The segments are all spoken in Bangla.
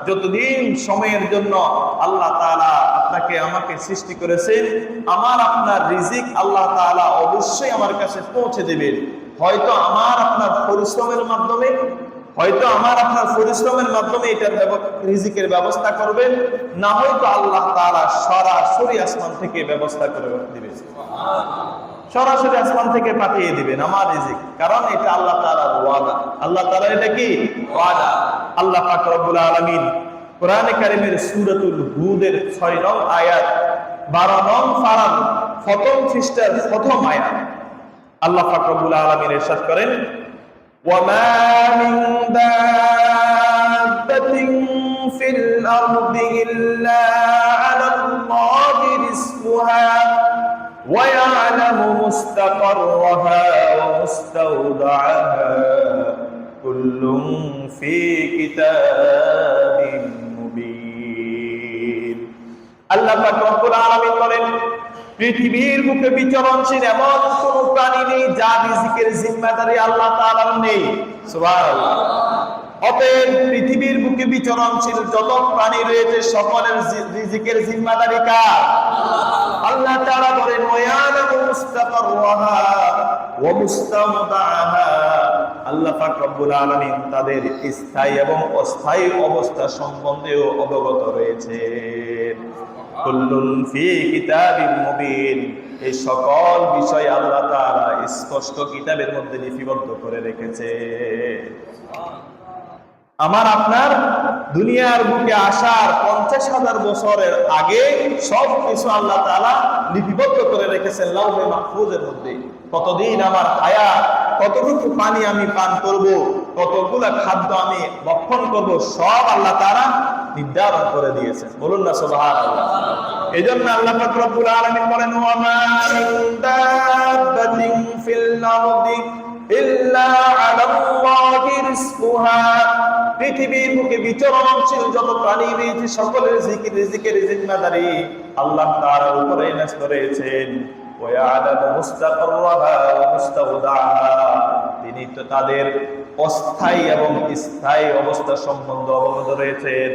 যতদিন সময়ের জন্য আল্লাহ তাআলা আপনাকে আমাকে সৃষ্টি করেছেন, আমার আপনার রিজিক আল্লাহ তাআলা অবশ্যই আমার কাছে পৌঁছে দেবেন। হয়তো আমার আপনার পরিশ্রমের মাধ্যমে এটার রিজিকের ব্যবস্থা করবেন, না হয়তো আল্লাহ তাআলা সরাসরি আসমান থেকে ব্যবস্থা করে দিবেন, সরাসরি আসমান থেকে পাঠিয়ে দিবেন আমার রিজিক। কারণ এটা আল্লাহ তাআলার ওয়াদা। আল্লাহ তাআলা এটা কি ওয়াদা। আল্লাহ পাক রব্বুল আলামিন কোরআনে কারীমের সূরাতুল হুদের 6 নং আয়াত 12 নং পারার প্রথম পৃষ্ঠার প্রথম আয়াত আল্লাহ পাক রব্বুল আলামিন ইরশাদ করেন, ওয়ামা মিন দাব্বাতিন ফিল আরদি ইল্লা আলাল্লাহি রিজকুহা ওয়া ইয়ালামু মুস্তাকাররাহা ওয়া মুস্তাওদাআহা কুল্লুন ফি কিতাবিন মুবিন। আল্লাহ পাক রব্বুল আলামিন বলেন, পৃথিবীর বুকে বিচরণশীল এমন কোন প্রাণী নেই যার রিজিকের জিম্মাদারি আল্লাহ তাআলার নেই। সুবহানাল্লাহ। অতএব পৃথিবীর বুকে বিচরণশীল যত প্রাণী রয়েছে সকলের রিজিকের জিম্মাদারি কার? আল্লাহ তাআলা বলেন, ওয়ায়ালামু মুস্তাকাররাহা ওয়া মুস্তাওদাআহা। আল্লাহ পাক রব্বুল আলামিন তাদের স্থায়ী এবং অস্থায়ী অবস্থা সম্বন্ধেও অবগত রয়েছেন। কুল্লুন ফি কিতাবিন মুবিন। এই সকল বিষয় আল্লাহ তাআলা স্পষ্ট কিতাবের মধ্যে লিপিবদ্ধ করে রেখেছে। আমার আপনার দুনিয়ার বুকে আসার 50,000 বছরের আগে সব কিছু আল্লাহ তাআলা লিপিবদ্ধ করে রেখেছেন লাউহে মাহফুজের মধ্যে। কতদিন আমার হায়াত, কতটুকু পানি আমি পান করব, কতগুলা খাদ্য আমি ভক্ষণ করব, সব আল্লাহ তাআলা নির্ধারণ করে দিয়েছেন। বলুন না সুবহানাল্লাহ। এজন্য আল্লাহ পাক রব্বুল আলামিন বলেন, ওয়ামা মিন দাব্বাতিন ফিল আরদি ইল্লা আলাল্লাহি রিজকুহা। পৃথিবীর বুকে বিচরণশীল যত প্রাণী রয়েছে সকলের রিজিকের জিম্মাদারি আল্লাহ তাআলার উপরে ন্যস্ত রয়েছেন। ওয়া ইয়ালামু মুস্তাকাররাহা ওয়া মুস্তাওদাআহা। তিনি তো তাদের অস্থায়ী এবং স্থায়ী অবস্থা সম্বন্ধে অবগত রয়েছেন।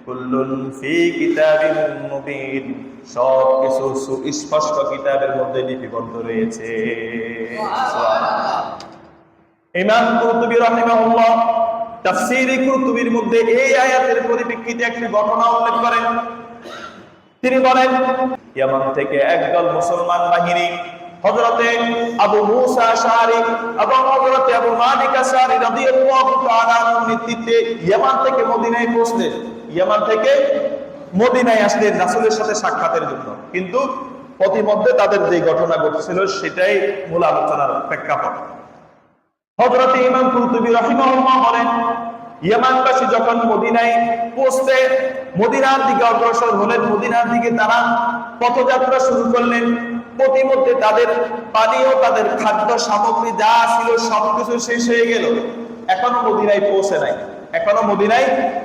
কুল্লুন ফি কিতাবিন মুবিন। সব কিছু সুস্পষ্ট কিতাবের মধ্যে লিপিবদ্ধ রয়েছে। সুবহানাল্লাহ। ইমাম কুরতুবী রাহিমাহুল্লাহ তাফসীরে কুরতুবীর মধ্যে এই আয়াতের পরিপ্রেক্ষিতে একটি ঘটনা উল্লেখ করেন। তিনি বলেন, ইয়ামান থেকে একদল মুসলমান বাহিনী হযরতে আবু মুসা আশআরী এবং হযরতে আবু মালিক আশআরী রাদিয়াল্লাহু তাআলা আনহুর নেতৃত্বে ইয়ামান থেকে মদিনায় পৌঁছলেন। ইয়ামান থেকে মদিনায় আসলেন রাসূলের সাথে সাক্ষাতের জন্য। কিন্তু প্রতিমধ্যে তাদের যে ঘটনা ঘটেছিল সেটাই মূল আলোচনার প্রেক্ষাপট। হযরতে ইমাম কুরতুবী রাহিমাহুল্লাহ বলেন, ইয়ামানবাসী যখন মদিনায় পৌঁছতে মদিনার দিকে অগ্রসর হলেন, মদিনার দিকে তারা পথযাত্রা শুরু করলেন। প্রতিমধ্যে তাদের পানীয়, তাদের খাদ্য সামগ্রী যা ছিল সবকিছু শেষ হয়ে গেল। এখনো মদিনায়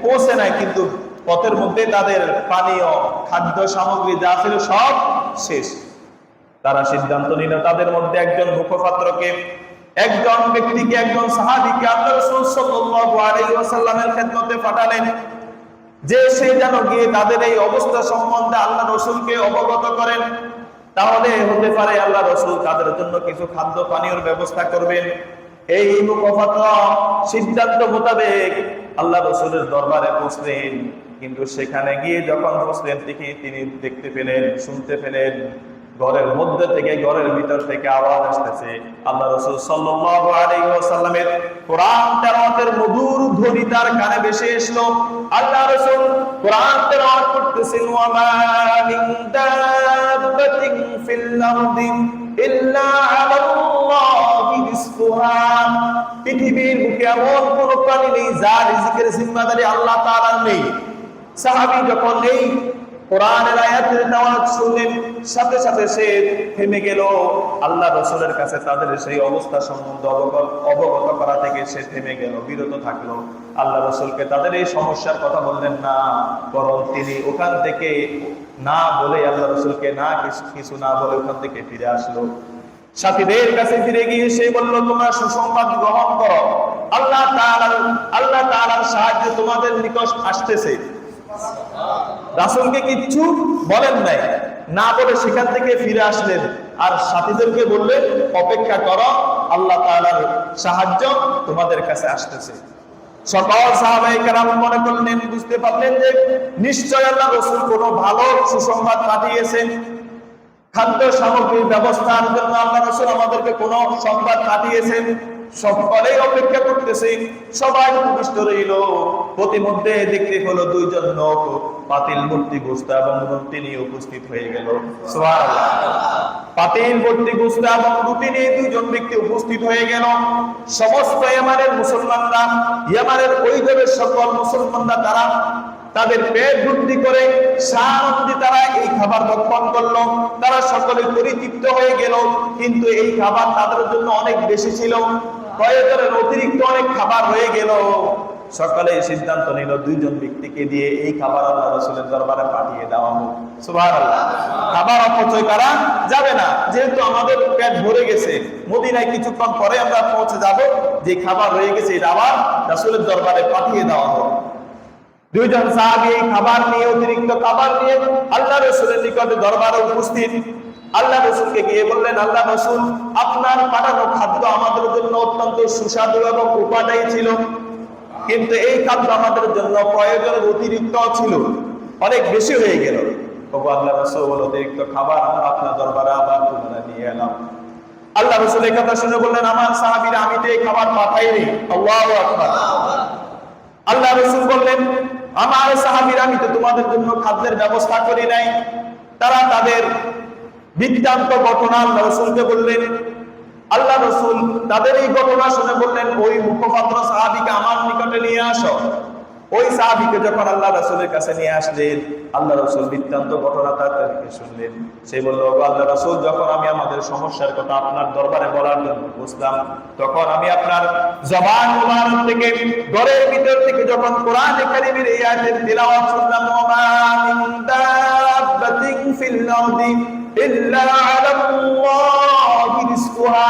পৌঁছে নাই, কিন্তু পথের মধ্যে তাদের পানীয়, খাদ্য সামগ্রী যা ছিল সব শেষ। তারা সিদ্ধান্ত নিল তাদের মধ্যে একজন মুখপাত্রকে, একজন ব্যক্তিকে, একজন সাহাবীকে আল্লাহ রাসূল সাল্লাল্লাহু আলাইহি ওয়াসাল্লামের খেদমতে পাঠালেন, যে সে যেন গিয়ে তাদের এই অবস্থা সম্বন্ধে আল্লাহ রাসূলকে অবগত করেন। তাহলে হতে পারে আল্লাহ রাসূল তাদের জন্য কিছু খাদ্য পানীয়র ব্যবস্থা করবেন। এই মুখপাত্র সিদ্ধান্ত মোতাবেক আল্লাহ রাসূলের দরবারে পৌঁছলেন। কিন্তু সেখানে গিয়ে যখন পৌঁছলেন তিনি দেখতে পেলেন, শুনতে পেলেন ঘরের মধ্যে থেকে, ঘরের ভিতর থেকে আওয়াজ আসতেছে। আল্লাহ রাসূল সাল্লাল্লাহু আলাইহি ওয়াসাল্লামের কোরআন তেলাওয়াতের মধুর ধ্বনি তার কানে ভেসে আসলো। আল্লাহ রাসূল কোরআন তেলাওয়াত করতেছেন, ওয়া মা মিন দাব্বাতিন ফিল আরদি ইল্লা আলাল্লাহি রিজকুহা। পৃথিবীর বুকে এমন কোন প্রাণী নেই যার রিজিকের জিম্মাদারি আল্লাহ তাআলার নেই। সাহাবী যখন এই কোরআনের আয়াতের তেলাওয়াত শুনলেন, সাথে সাথে সে থেমে গেল। আল্লাহ রাসূলের কাছে তাদের সেই অবস্থা সম্বন্ধে অবগত করা থেকে সে থেমে গেল, বিরত থাকলো। আল্লাহ রাসূলকে তাদের এই সমস্যার কথা বললেন না, বরং তিনি ওখান থেকে না বলে, আল্লাহ রাসূলকে কিছু না বলে ওখান থেকে ফিরে আসলো। সাথীদের কাছে ফিরে গিয়ে সে বলল, তোমরা সুসংবাদ গ্রহণ করো, আল্লাহ তাআলার সাহায্য তোমাদের নিকট আসতেছে। রাসূলকে কিচ্ছু বলেন নাই, না বলে সেখান থেকে ফিরে আসলেন আর সাথীদেরকে বললেন অপেক্ষা করো, আল্লাহ তাআলার সাহায্য তোমাদের কাছে আসতেছে। সকল সাহাবায়ে কেরাম মনে করলেন, বুঝতে পারলেন যে নিশ্চয় আল্লাহ রাসূল কোনো ভালো সুসংবাদ পাঠিয়েছেন। খাদ্য সামগ্রীর ব্যবস্থার জন্য আল্লাহ রাসূল আমাদেরকে কোন সংবাদ পাঠিয়েছেন। সকলেই অপেক্ষা করতেছে, সবাই উপবিষ্ট রইল। প্রতিমধ্যে দেখতে হলো দুইজন লোক পাতিল ভর্তি গোশত এবং রুটি নিয়ে উপস্থিত হয়ে গেল। সুবহানাল্লাহ। পাতিল ভর্তি গোশত এবং রুটি নিয়ে দুইজন ব্যক্তি উপস্থিত হয়ে গেল। সমস্ত ইয়ামানের মুসলমানরা, ইয়ামানের ওই দেশের সকল মুসলমানরা তারা তাদের পেট ভর্তি করে সারাদিন তারা এই খাবার ভক্ষণ করলো। তারা সকলে পরিতৃপ্ত হয়ে গেল, কিন্তু এই খাবার তাদের জন্য অনেক বেশি ছিল, প্রয়োজনের অতিরিক্ত অনেক খাবার হয়ে গেল। সকালে সিদ্ধান্ত নিল দুইজন ব্যক্তিকে দিয়ে এই খাবার আল্লাহ রাসূলের দরবারে পাঠিয়ে দেওয়া হোক। সুবহানাল্লাহ। খাবার অপচয় করা যাবে না, যেহেতু আমাদের পেট ভরে গেছে, মদিনায় কিছুক্ষণ পরে আমরা পৌঁছে যাব, যে খাবার রয়ে গেছে এটা আবার রাসূলের দরবারে পাঠিয়ে দেওয়া হোক। দুইজন সাহাবী খাবার নিয়ে, অতিরিক্ত খাবার নিয়ে আল্লাহ রাসূলের নিকটে দরবারে উপস্থিত। আল্লাহ রাসূলকে গিয়ে বললেন, আল্লাহ রাসূল, আপনার পাঠানো খাদ্য আমাদের জন্য অত্যন্ত সুস্বাদু এবং উপাদেয় ছিল, কিন্তু এই খাদ্য আমাদের জন্য প্রয়োজনের অতিরিক্ত ছিল, অনেক বেশি হয়ে গেল। ওগো আল্লাহ রাসূল, অতিরিক্ত খাবার আমরা আপনার দরবারে আবার পুনরায় নিয়ে এলাম। আল্লাহ রাসূল এই কথা শুনে বললেন, আমার সাহাবীরা, আমি তো এই খাবার পাঠাইনি। আল্লাহু আকবার। আল্লাহ রাসূল বললেন, আমার সাহাবীরা, আমি তো তোমাদের জন্য খাদ্যের ব্যবস্থা করি নাই। তারা তাদের বৃত্তান্ত ঘটনা আল্লাহ রাসূলকে বললেন। আল্লাহ রাসূল তাদের এই ঘটনা শুনে বললেন, ওই মুখপাত্র সাহাবীকে আমার নিকটে নিয়ে আসো। ওই সাহাবীকে যখন আল্লাহ রাসূলের কাছে নিয়ে আসলেন, আল্লাহ রাসূল বৃত্তান্ত ঘটনা তাদেরকে শুনলেন। সে বলল, ও আল্লাহ রাসূল, যখন আমি আমাদের সমস্যার কথা আপনার দরবারে বলার জন্য বসলাম, তখন আমি আপনার জবান মুবারক থেকে, ঘরের ভিতর থেকে যখন কোরআনে কারীমের এই আয়াতের তিলাওয়াত শুনলাম, ওমা মিন দাব্বাতিন ফিল আরদি ইল্লা আলাল্লাহি রিজকুহা,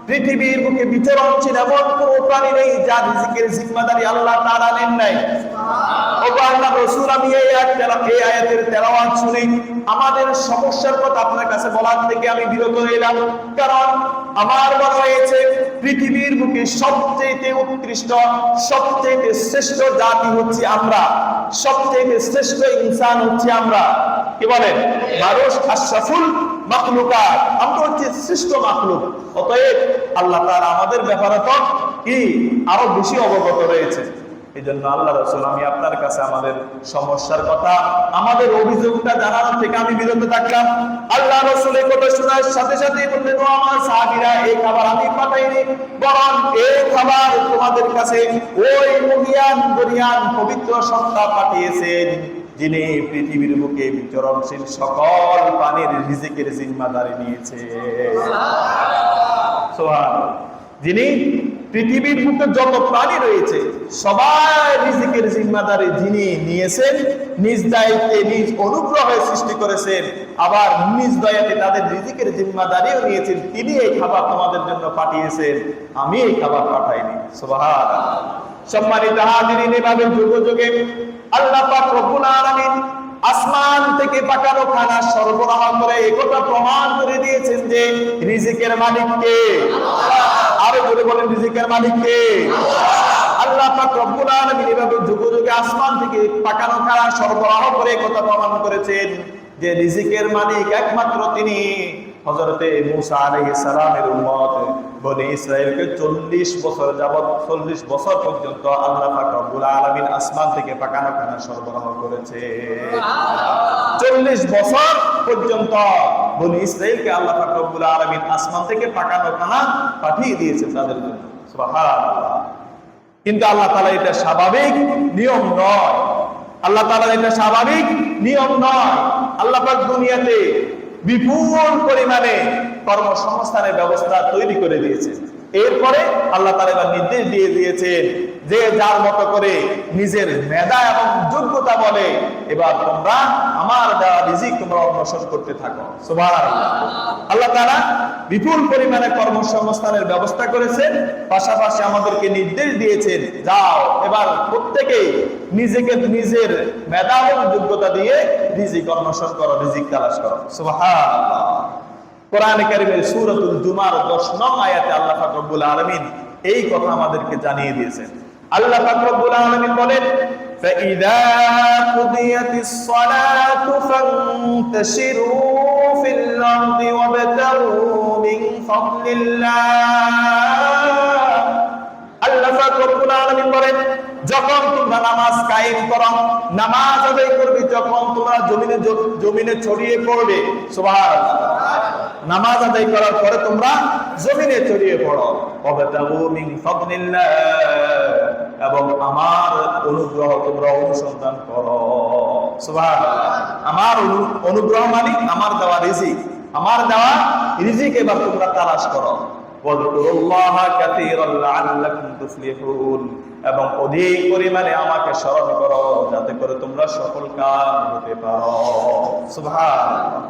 পৃথিবীর বুকে বিচরণশীল এমন কোন প্রাণী নেই যার রিজিকের জিম্মাদারি আল্লাহ তাআলা নেন নাই। ওগো আল্লাহ রাসূল, আমি এই আয়াতের তেলাওয়াত শুনে আমাদের সমস্যার কথা আপনার কাছে বলার থেকে আমি বিরত রইলাম, কারণ আমার মনে হয়েছে পৃথিবীর বুকে সবচেয়ে উৎকৃষ্ট, সবচেয়ে শ্রেষ্ঠ জাতি হচ্ছে আমরা, সবচেয়ে শ্রেষ্ঠ ইনসান হচ্ছে আমরা। কি বলেন? মানুষ আশরাফুল মাখলুকাত, আমরা হচ্ছে শ্রেষ্ঠ মাখলুক। অতএব আল্লাহ তাআলা আমাদের ব্যাপারে তো কি আরো বেশি অবগত রয়েছে। এই জন্য আল্লাহ রাসূল, আমি আপনার কাছে আমাদের সমস্যার কথা, আমাদের অভিযোগটা জানানোর থেকে আমি বিরত থাকলাম। আল্লাহ রাসূল এই কথা শোনার সাথে সাথে বললেন, ও আমার সাহাবীরা, এই খাবার আমি পাঠাইনি, বরং এই খাবার তোমাদের কাছে ওই মহিয়ান গরিয়ান পবিত্র সত্তা পাঠিয়েছেন, যিনি পৃথিবীর বুকে বিচরণশীল সকল প্রাণীর রিজিকের জিম্মাদারি নিয়েছে। সুবহানাল্লাহ। যিনি পৃথিবীর বুকে যত প্রাণী রয়েছে সবাই রিজিকের জিম্মাদারি যিনি নিয়েছেন, নিজ দায়িত্বে নিজ অনুগ্রহে সৃষ্টি করেছেন, আবার নিজ দয়াতে তাদের রিজিকের জিম্মাদারিও নিয়েছেন, তিনি এই খাবার তোমাদের জন্য পাঠিয়েছেন, আমি এই খাবার পাঠাইনি। সুবহানাল্লাহ। সম্মানিত হাজিরিন, এভাবে যুগে যুগে আল্লাহ পাক রব্বুল আলামিন আসমান থেকে পাকানো খানা সরবরাহ করে একথা প্রমাণ করে দিয়েছেন যে রিজিকের মালিক কে? আরো জোরে বলেন, রিজিকের মালিক কে? আল্লাহ পাক রব্বুল আলামিন এভাবে যুগে যুগে আসমান থেকে পাকানো খানা সরবরাহ করে একথা প্রমাণ করেছেন যে রিজিকের মালিক একমাত্র তিনি। হযরতে মূসা আলাইহিস সালামের উম্মত বনি ইসরাইলকে 40 বছর যাবত, 40 বছর পর্যন্ত আল্লাহ পাক রব্বুল আলামিন আসমান থেকে পাকানো খানা সরবরাহ করেছে। 40 বছর পর্যন্ত বনি ইসরাইলকে আল্লাহ পাক রব্বুল আলামিন আসমান থেকে পাকানো খানা পাঠিয়ে দিয়েছেন তাদের জন্য। সুবহানাল্লাহ। কিন্তু আল্লাহ তাআলা এটা স্বাভাবিক নিয়ম নয়, আল্লাহ তাআলা এটা স্বাভাবিক নিয়ম নয়। আল্লাহ পাক দুনিয়াতে বিপুল পরিমাণে কর্মসংস্থানের ব্যবস্থা তৈরি করে দিয়েছে। এরপরে আল্লাহ তাআলা নির্দেশ দিয়ে দিয়েছেন যে যার মতো করে নিজের মেধা এবং যোগ্যতা বলে এবার তোমরা আমার দেওয়া রিজিক তোমরা অন্বেষণ করতে থাকো। সুবহানাল্লাহ। আল্লাহ তাআলা বিপুল পরিমাণে কর্মসংস্থানের ব্যবস্থা করেছেন, পাশাপাশি আমাদেরকে নির্দেশ দিয়েছেন যাও এবার প্রত্যেকেই নিজেকে নিজের মেধা এবং যোগ্যতা দিয়ে রিজিক অন্বেষণ করো, রিজিক তালাশ করো। সুবহানাল্লাহ। কোরআনে কারীমের সূরাতুল জুমার 10 নং আয়াতে আল্লাহ পাক রব্বুল আলামিন এই কথা আমাদেরকে জানিয়ে দিয়েছেন। আল্লাহ পাক রব্বুল আলামিন বলেন, فَإِذَا قُضِيَتِ الصَّلَاةُ فَانتَشِرُوا فِي الْأَرْضِ وَابْتَغُوا مِنْ فَضْلِ اللَّهِ। আল্লাহ পাক রব্বুল আলামিন বলেন, যখন তোমরা নামাজ কায়েম করো, নামাজ আদায় করবে, যখন তোমরা জমিনে ছড়িয়ে পড়বে, সুবহানাল্লাহ, নামাজ আদায় করার পরে তোমরা জমিনে ছড়িয়ে পড়ো, ওয়াবতাগু মিন ফাদলিল্লাহ, এবং আমার অনুগ্রহ তোমরা অনুসন্ধান করো। সুবহানাল্লাহ। আমার অনুগ্রহ মানে আমার দেওয়া রিজিক, আমার দেওয়া রিজিক এবার তোমরা তালাশ করো। ওয়াজকুরুল্লাহা কাসীরান লাআল্লাকুম তুফলিহুন, এবং অধিক পরিমাণে আমাকে স্মরণ করো যাতে করে তোমরা সফল কাম হতে পারো। সুবহানাল্লাহ।